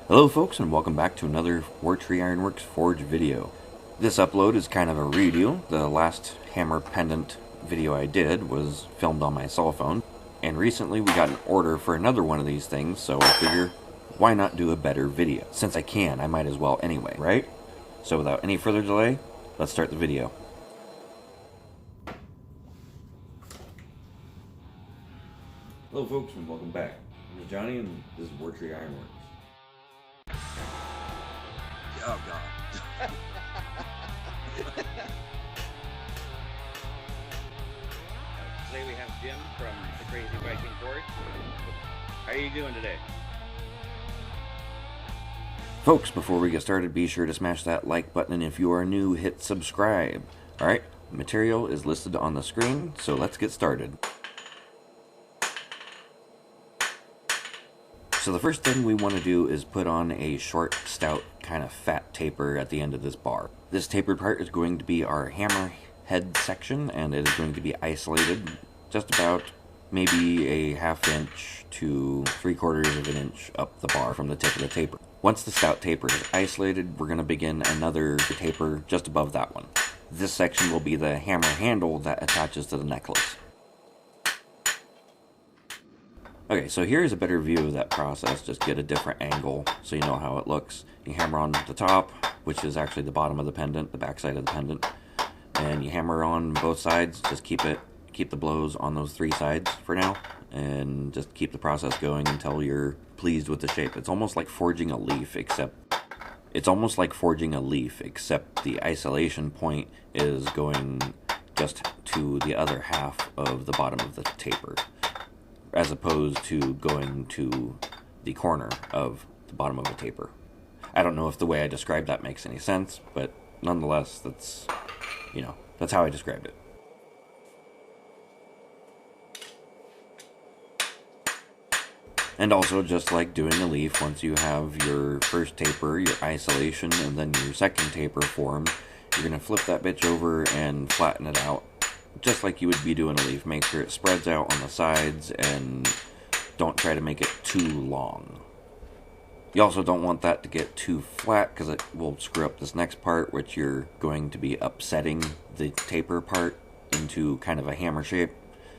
Hello folks, and welcome back to another Wartree Ironworks Forge video. This upload is kind of a redo. The last hammer pendant video I did was filmed on my cell phone, and recently we got an order for another one of these things, so I figure, why not do a better video? Since I can, I might as well anyway, right? So without any further delay, let's start the video. Hello folks, and welcome back. I'm Johnny, and this is Wartree Ironworks. Oh god. Today we have Jim from the Crazy Viking Forge. How are you doing today? Folks, before we get started, be sure to smash that like button, and if you are new, hit subscribe. Alright, material is listed on the screen, so let's get started. So the first thing we want to do is put on a short, stout, kind of fat taper at the end of this bar. This tapered part is going to be our hammer head section, and it is going to be isolated just about maybe a ½ inch to 3/4 of an inch up the bar from the tip of the taper. Once the stout taper is isolated, we're going to begin another taper just above that one. This section will be the hammer handle that attaches to the necklace. Okay, so here's a better view of that process. Just get a different angle so you know how it looks. You hammer on the top, which is actually the bottom of the pendant, the back side of the pendant, and you hammer on both sides. Just keep the blows on those 3 sides for now, and just keep the process going until you're pleased with the shape. It's almost like forging a leaf, except the isolation point is going just to the other half of the bottom of the taper, as opposed to going to the corner of the bottom of the taper. I don't know if the way I described that makes any sense, but nonetheless, that's how I described it. And also, just like doing a leaf, once you have your first taper, your isolation, and then your second taper formed, you're going to flip that bitch over and flatten it out, just like you would be doing a leaf. Make sure it spreads out on the sides, and don't try to make it too long. You also don't want that to get too flat, because it will screw up this next part, which you're going to be upsetting the taper part into kind of a hammer shape.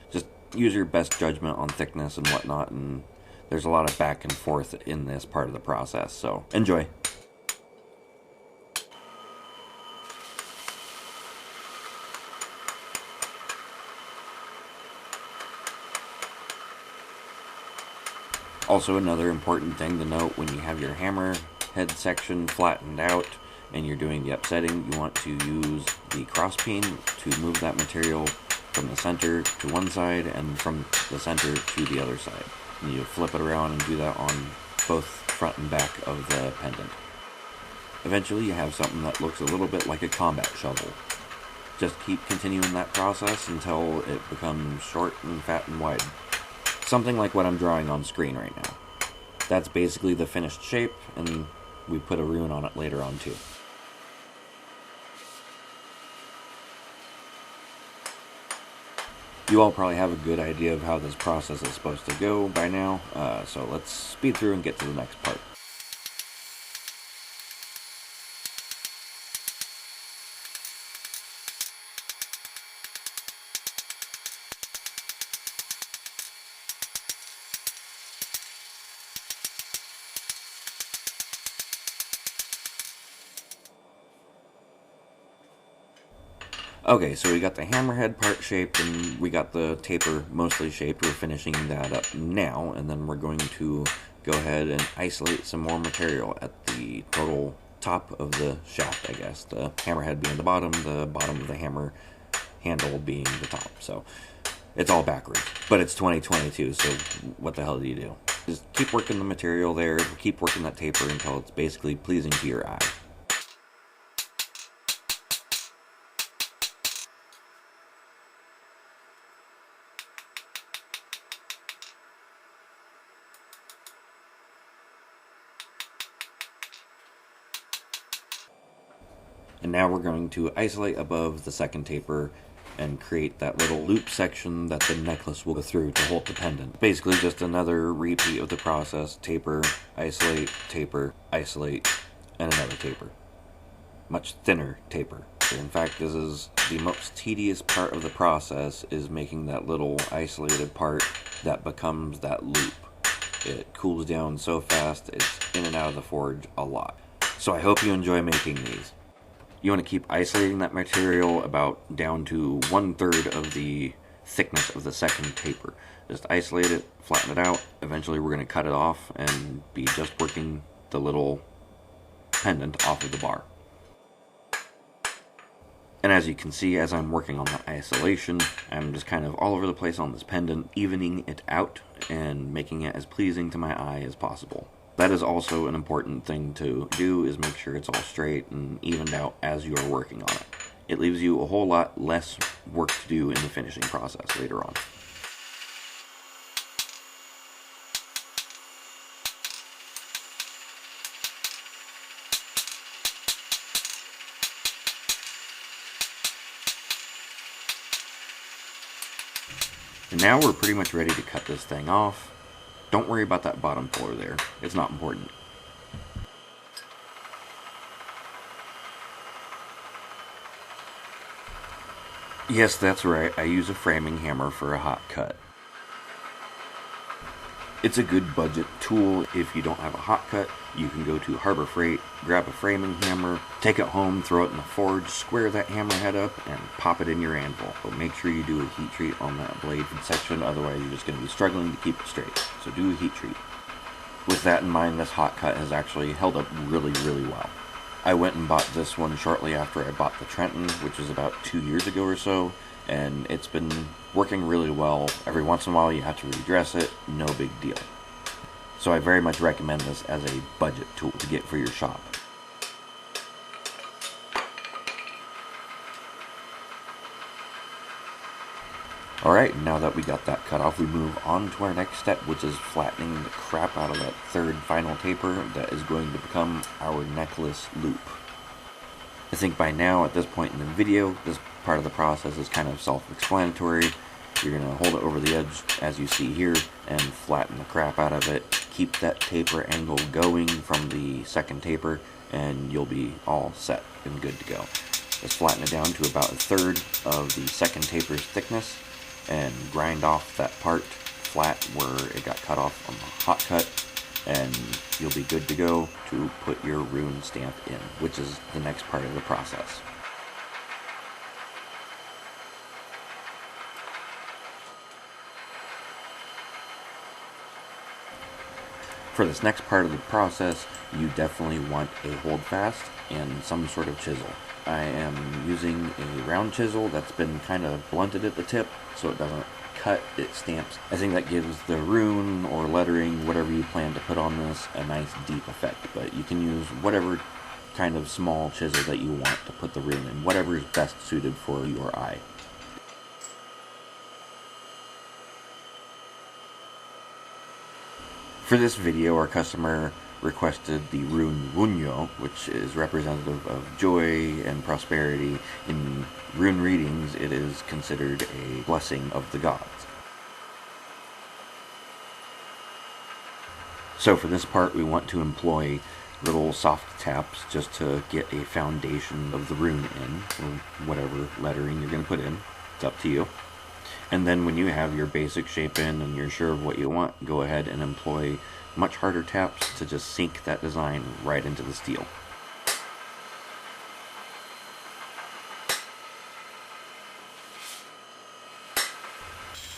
Just use your best judgment on thickness and whatnot, and there's a lot of back and forth in this part of the process, so enjoy. Also, another important thing to note: when you have your hammer head section flattened out and you're doing the upsetting, you want to use the cross peen to move that material from the center to one side and from the center to the other side. And you flip it around and do that on both front and back of the pendant. Eventually you have something that looks a little bit like a combat shovel. Just keep continuing that process until it becomes short and fat and wide. Something like what I'm drawing on screen right now. That's basically the finished shape, and we put a rune on it later on too. You all probably have a good idea of how this process is supposed to go by now, so let's speed through and get to the next part. Okay, so we got the hammerhead part shaped, and we got the taper mostly shaped. We're finishing that up now, and then we're going to go ahead and isolate some more material at the total top of the shaft, I guess. The hammerhead being the bottom of the hammer handle being the top. So it's all backwards. But it's 2022, so what the hell do you do? Just keep working the material there, keep working that taper until it's basically pleasing to your eye. And now we're going to isolate above the second taper and create that little loop section that the necklace will go through to hold the pendant. Basically just another repeat of the process: taper, isolate, and another taper. Much thinner taper. In fact, this is the most tedious part of the process, is making that little isolated part that becomes that loop. It cools down so fast, it's in and out of the forge a lot. So I hope you enjoy making these. You want to keep isolating that material about down to 1/3 of the thickness of the second taper. Just isolate it, flatten it out. Eventually we're going to cut it off and be just working the little pendant off of the bar. And as you can see, as I'm working on that isolation, I'm just kind of all over the place on this pendant, evening it out and making it as pleasing to my eye as possible. That is also an important thing to do, is make sure it's all straight and evened out as you are working on it. It leaves you a whole lot less work to do in the finishing process later on. And now we're pretty much ready to cut this thing off. Don't worry about that bottom pillar there. It's not important. Yes, that's right. I use a framing hammer for a hot cut. It's a good budget tool. If you don't have a hot cut, you can go to Harbor Freight, grab a framing hammer, take it home, throw it in the forge, square that hammer head up, and pop it in your anvil. But make sure you do a heat treat on that blade section, otherwise you're just going to be struggling to keep it straight. So do a heat treat. With that in mind, this hot cut has actually held up really, really well. I went and bought this one shortly after I bought the Trenton, which was about 2 years ago or so, and it's been working really well. Every once in a while you have to redress it, no big deal. So I very much recommend this as a budget tool to get for your shop. Alright, now that we got that cut off, we move on to our next step, which is flattening the crap out of that third final taper that is going to become our necklace loop. I think by now, at this point in the video, this part of the process is kind of self-explanatory. You're going to hold it over the edge, as you see here, and flatten the crap out of it. Keep that taper angle going from the second taper, and you'll be all set and good to go. Just flatten it down to about 1/3 of the second taper's thickness, and grind off that part flat where it got cut off on the hot cut, and you'll be good to go to put your rune stamp in, which is the next part of the process. For this next part of the process, you definitely want a holdfast and some sort of chisel. I am using a round chisel that's been kind of blunted at the tip, so it doesn't cut, it stamps. I think that gives the rune or lettering, whatever you plan to put on this, a nice deep effect. But you can use whatever kind of small chisel that you want to put the rune in, whatever is best suited for your eye. For this video, our customer requested the rune Wunyo, which is representative of joy and prosperity. In rune readings, it is considered a blessing of the gods. So for this part, we want to employ little soft taps just to get a foundation of the rune in, or whatever lettering you're going to put in. It's up to you. And then when you have your basic shape in and you're sure of what you want, go ahead and employ much harder taps to just sink that design right into the steel.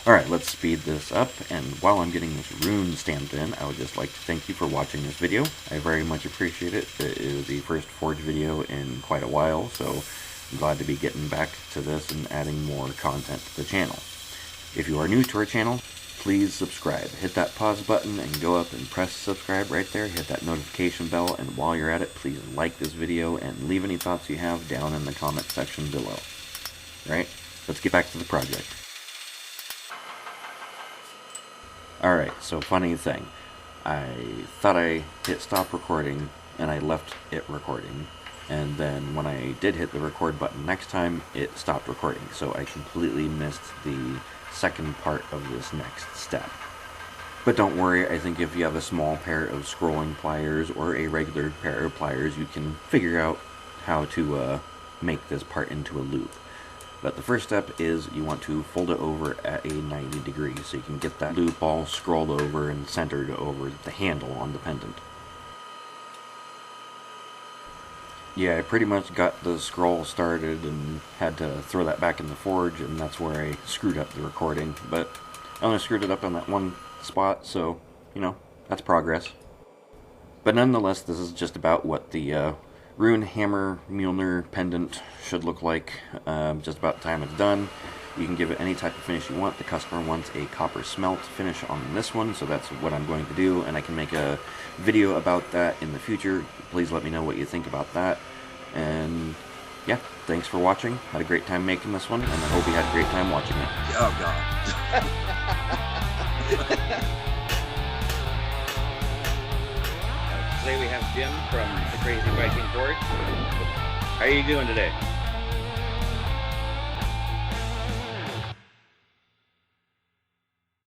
Alright, let's speed this up, and while I'm getting this rune stamped in, I would just like to thank you for watching this video. I very much appreciate it. It is the first Forge video in quite a while, so I'm glad to be getting back to this and adding more content to the channel. If you are new to our channel, please subscribe. Hit that pause button and go up and press subscribe right there. Hit that notification bell, and while you're at it, please like this video and leave any thoughts you have down in the comment section below. Alright, let's get back to the project. Alright, so funny thing. I thought I hit stop recording and I left it recording. And then when I did hit the record button next time, it stopped recording. So I completely missed the second part of this next step. But don't worry, I think if you have a small pair of scrolling pliers or a regular pair of pliers, you can figure out how to make this part into a loop. But the first step is you want to fold it over at a 90 degrees so you can get that loop all scrolled over and centered over the handle on the pendant. Yeah, I pretty much got the scroll started and had to throw that back in the forge, and that's where I screwed up the recording. But I only screwed it up on that one spot, so, you know, that's progress. But nonetheless, this is just about what the rune hammer Mjolnir pendant should look like. Just about the time it's done. You can give it any type of finish you want. The customer wants a copper smelt finish on this one, so that's what I'm going to do, and I can make a video about that in the future. Please let me know what you think about that. And yeah, thanks for watching. Had a great time making this one, and I hope you had a great time watching it. Oh god. Today we have Jim from the Crazy Viking Forge. How are you doing today?